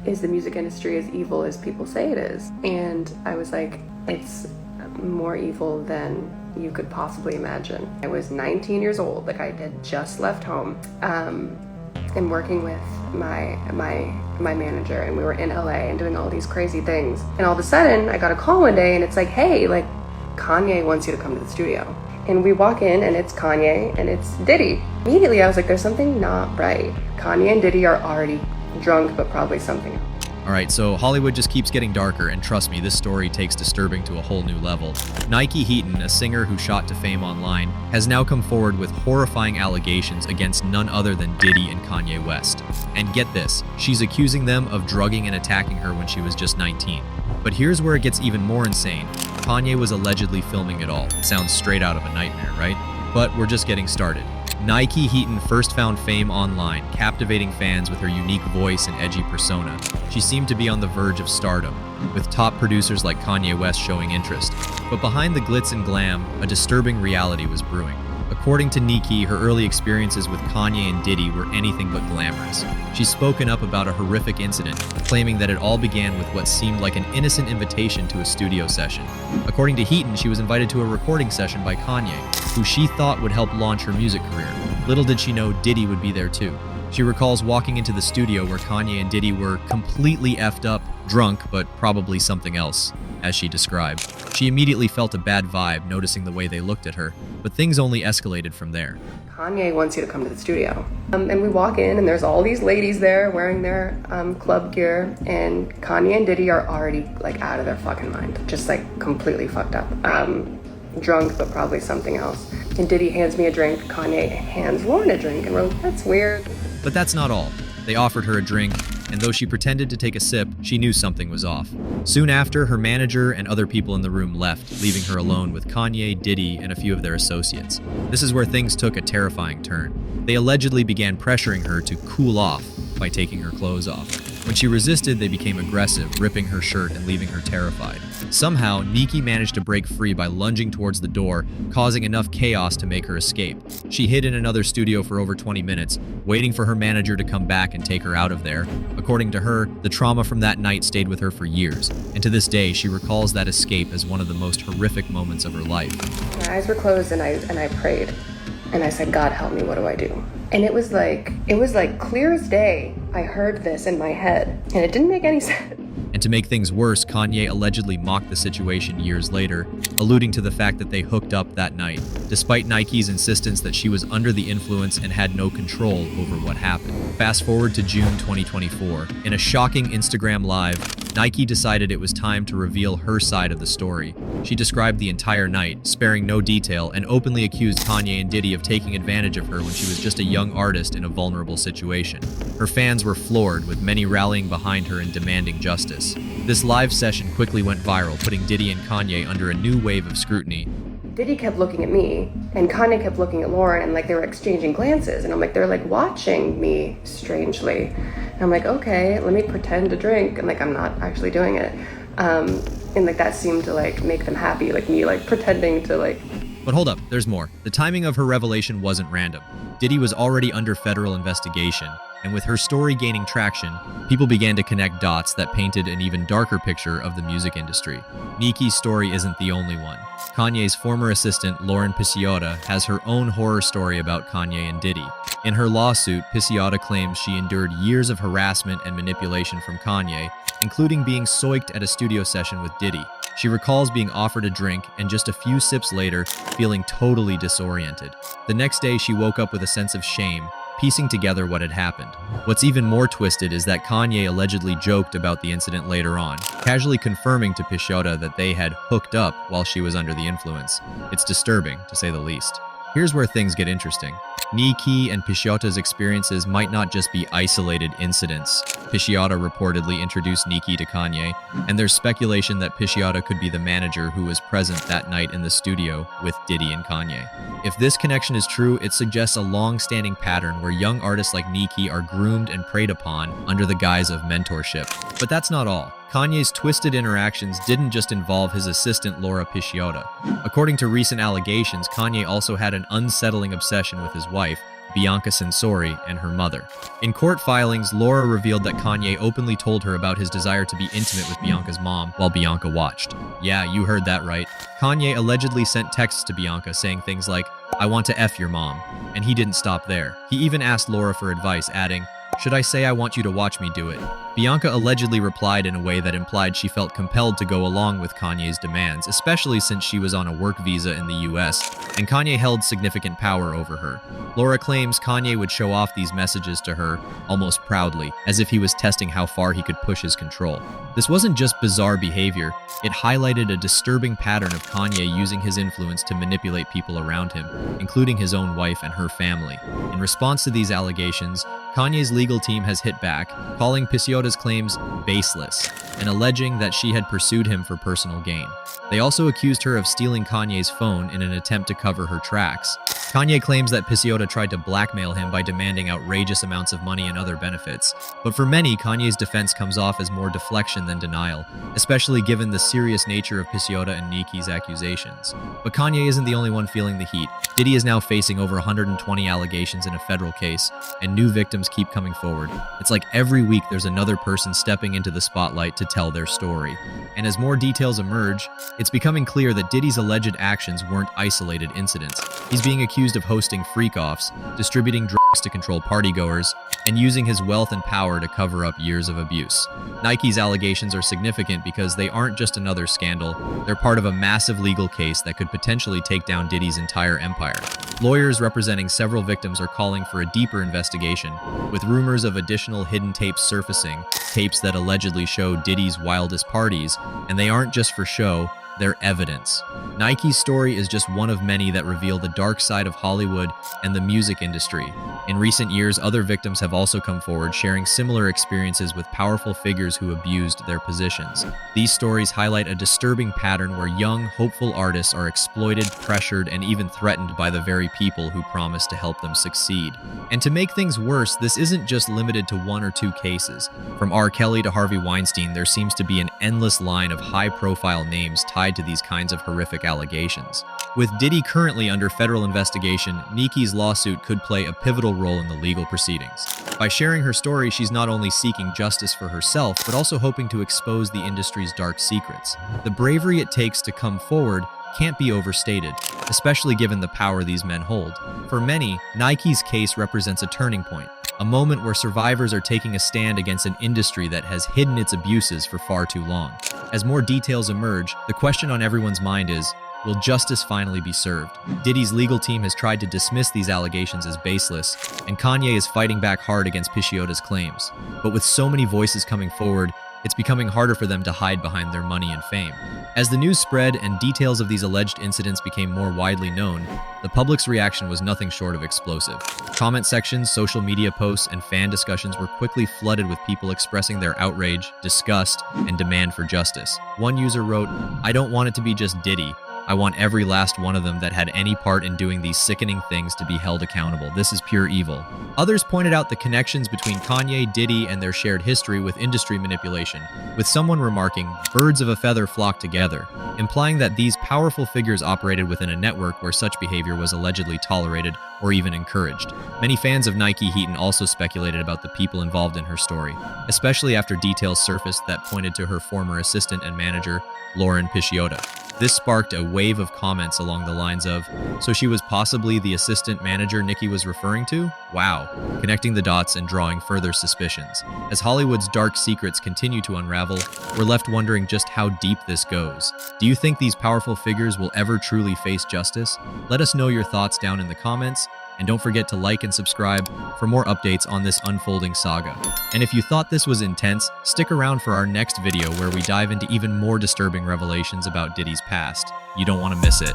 is the music industry as evil as people say it is? And I was like, it's more evil than you could possibly imagine. I was 19 years old, like I had just left home, and working with my manager, and we were in LA and doing all these crazy things. And all of a sudden, I got a call one day and it's like, hey, like Kanye wants you to come to the studio. And we walk in and it's Kanye and it's Diddy. Immediately I was like, there's something not right. Kanye and Diddy are already drunk, but probably something else. Alright, so Hollywood just keeps getting darker, and trust me, this story takes disturbing to a whole new level. Niykee Heaton, a singer who shot to fame online, has now come forward with horrifying allegations against none other than Diddy and Kanye West. And get this, she's accusing them of drugging and attacking her when she was just 19. But here's where it gets even more insane. Kanye was allegedly filming it all. Sounds straight out of a nightmare, right? But we're just getting started. Niykee Heaton first found fame online, captivating fans with her unique voice and edgy persona. She seemed to be on the verge of stardom, with top producers like Kanye West showing interest. But behind the glitz and glam, a disturbing reality was brewing. According to Niykee, her early experiences with Kanye and Diddy were anything but glamorous. She's spoken up about a horrific incident, claiming that it all began with what seemed like an innocent invitation to a studio session. According to Heaton, she was invited to a recording session by Kanye, who she thought would help launch her music career. Little did she know Diddy would be there too. She recalls walking into the studio where Kanye and Diddy were completely effed up, drunk, but probably something else, as she described. She immediately felt a bad vibe, noticing the way they looked at her, but things only escalated from there. Kanye wants you to come to the studio. And we walk in and there's all these ladies there wearing their club gear, and Kanye and Diddy are already like out of their fucking mind, just like completely fucked up. Drunk, but probably something else. And Diddy hands me a drink, Kanye hands Lauren a drink, and we're like, that's weird. But that's not all. They offered her a drink, and though she pretended to take a sip, she knew something was off. Soon after, her manager and other people in the room left, leaving her alone with Kanye, Diddy, and a few of their associates. This is where things took a terrifying turn. They allegedly began pressuring her to cool off by taking her clothes off. When she resisted, they became aggressive, ripping her shirt and leaving her terrified. Somehow, Niykee managed to break free by lunging towards the door, causing enough chaos to make her escape. She hid in another studio for over 20 minutes, waiting for her manager to come back and take her out of there. According to her, the trauma from that night stayed with her for years, and to this day, she recalls that escape as one of the most horrific moments of her life. My eyes were closed and I prayed. And I said, God, help me, what do I do? And it was like clear as day. I heard this in my head, and it didn't make any sense. And to make things worse, Kanye allegedly mocked the situation years later, alluding to the fact that they hooked up that night, despite Nike's insistence that she was under the influence and had no control over what happened. Fast forward to June 2024. In a shocking Instagram Live, Niykee decided it was time to reveal her side of the story. She described the entire night, sparing no detail, and openly accused Kanye and Diddy of taking advantage of her when she was just a young artist in a vulnerable situation. Her fans were floored, with many rallying behind her and demanding justice. This live session quickly went viral, putting Diddy and Kanye under a new wave of scrutiny. Diddy kept looking at me, and Kanye kept looking at Lauren, and like they were exchanging glances, and I'm like, they're like watching me strangely. And I'm like, okay, let me pretend to drink, and like I'm not actually doing it. And like that seemed to like make them happy, like me like pretending to like. But hold up, there's more. The timing of her revelation wasn't random. Diddy was already under federal investigation, and with her story gaining traction, people began to connect dots that painted an even darker picture of the music industry. Nikee's story isn't the only one. Kanye's former assistant, Lauren Pisciotta, has her own horror story about Kanye and Diddy. In her lawsuit, Pisciotta claims she endured years of harassment and manipulation from Kanye, including being soiked at a studio session with Diddy. She recalls being offered a drink and just a few sips later, feeling totally disoriented. The next day, she woke up with a sense of shame, piecing together what had happened. What's even more twisted is that Kanye allegedly joked about the incident later on, casually confirming to Pisciotta that they had hooked up while she was under the influence. It's disturbing, to say the least. Here's where things get interesting. Niykee and Pisciotta's experiences might not just be isolated incidents. Pisciotta reportedly introduced Niykee to Kanye, and there's speculation that Pisciotta could be the manager who was present that night in the studio with Diddy and Kanye. If this connection is true, it suggests a long-standing pattern where young artists like Niykee are groomed and preyed upon under the guise of mentorship. But that's not all. Kanye's twisted interactions didn't just involve his assistant Laura Pisciotta. According to recent allegations, Kanye also had an unsettling obsession with his wife, Bianca Censori, and her mother. In court filings, Laura revealed that Kanye openly told her about his desire to be intimate with Bianca's mom while Bianca watched. Yeah, you heard that right. Kanye allegedly sent texts to Bianca saying things like, "I want to F your mom," and he didn't stop there. He even asked Laura for advice, adding, "Should I say I want you to watch me do it?" Bianca allegedly replied in a way that implied she felt compelled to go along with Kanye's demands, especially since she was on a work visa in the US, and Kanye held significant power over her. Laura claims Kanye would show off these messages to her almost proudly, as if he was testing how far he could push his control. This wasn't just bizarre behavior, it highlighted a disturbing pattern of Kanye using his influence to manipulate people around him, including his own wife and her family. In response to these allegations, Kanye's legal team has hit back, calling Piciotta's claims baseless and alleging that she had pursued him for personal gain. They also accused her of stealing Kanye's phone in an attempt to cover her tracks. Kanye claims that Piciotta tried to blackmail him by demanding outrageous amounts of money and other benefits. But for many, Kanye's defense comes off as more deflection than denial, especially given the serious nature of Piciotta and Nikee's accusations. But Kanye isn't the only one feeling the heat. Diddy is now facing over 120 allegations in a federal case, and new victims keep coming forward. It's like every week there's another person stepping into the spotlight to tell their story. And as more details emerge, it's becoming clear that Diddy's alleged actions weren't isolated incidents. He's being accused of hosting freak-offs, distributing drugs to control partygoers, and using his wealth and power to cover up years of abuse. Nike's allegations are significant because they aren't just another scandal, they're part of a massive legal case that could potentially take down Diddy's entire empire. Lawyers representing several victims are calling for a deeper investigation, with rumors of additional hidden tapes surfacing, tapes that allegedly show Diddy's wildest parties, and they aren't just for show, they're evidence. Nikee's story is just one of many that reveal the dark side of Hollywood and the music industry. In recent years, other victims have also come forward, sharing similar experiences with powerful figures who abused their positions. These stories highlight a disturbing pattern where young, hopeful artists are exploited, pressured, and even threatened by the very people who promise to help them succeed. And to make things worse, this isn't just limited to one or two cases. From R. Kelly to Harvey Weinstein, there seems to be an endless line of high-profile names tied to these kinds of horrific allegations. With Diddy currently under federal investigation, Nikee's lawsuit could play a pivotal role in the legal proceedings. By sharing her story, she's not only seeking justice for herself, but also hoping to expose the industry's dark secrets. The bravery it takes to come forward can't be overstated, especially given the power these men hold. For many, Nikee's case represents a turning point, a moment where survivors are taking a stand against an industry that has hidden its abuses for far too long. As more details emerge, the question on everyone's mind is, will justice finally be served? Diddy's legal team has tried to dismiss these allegations as baseless, and Kanye is fighting back hard against Piciotta's claims. But with so many voices coming forward, it's becoming harder for them to hide behind their money and fame. As the news spread and details of these alleged incidents became more widely known, the public's reaction was nothing short of explosive. Comment sections, social media posts, and fan discussions were quickly flooded with people expressing their outrage, disgust, and demand for justice. One user wrote, "I don't want it to be just Diddy. I want every last one of them that had any part in doing these sickening things to be held accountable. This is pure evil." Others pointed out the connections between Kanye, Diddy, and their shared history with industry manipulation, with someone remarking, "Birds of a feather flock together," implying that these powerful figures operated within a network where such behavior was allegedly tolerated or even encouraged. Many fans of Niykee Heaton also speculated about the people involved in her story, especially after details surfaced that pointed to her former assistant and manager, Lauren Piciotta. This sparked a wave of comments along the lines of, "So she was possibly the assistant manager Nickey was referring to? Wow," connecting the dots and drawing further suspicions. As Hollywood's dark secrets continue to unravel, we're left wondering just how deep this goes. Do you think these powerful figures will ever truly face justice? Let us know your thoughts down in the comments, and don't forget to like and subscribe for more updates on this unfolding saga. And if you thought this was intense, stick around for our next video where we dive into even more disturbing revelations about Diddy's past. You don't want to miss it.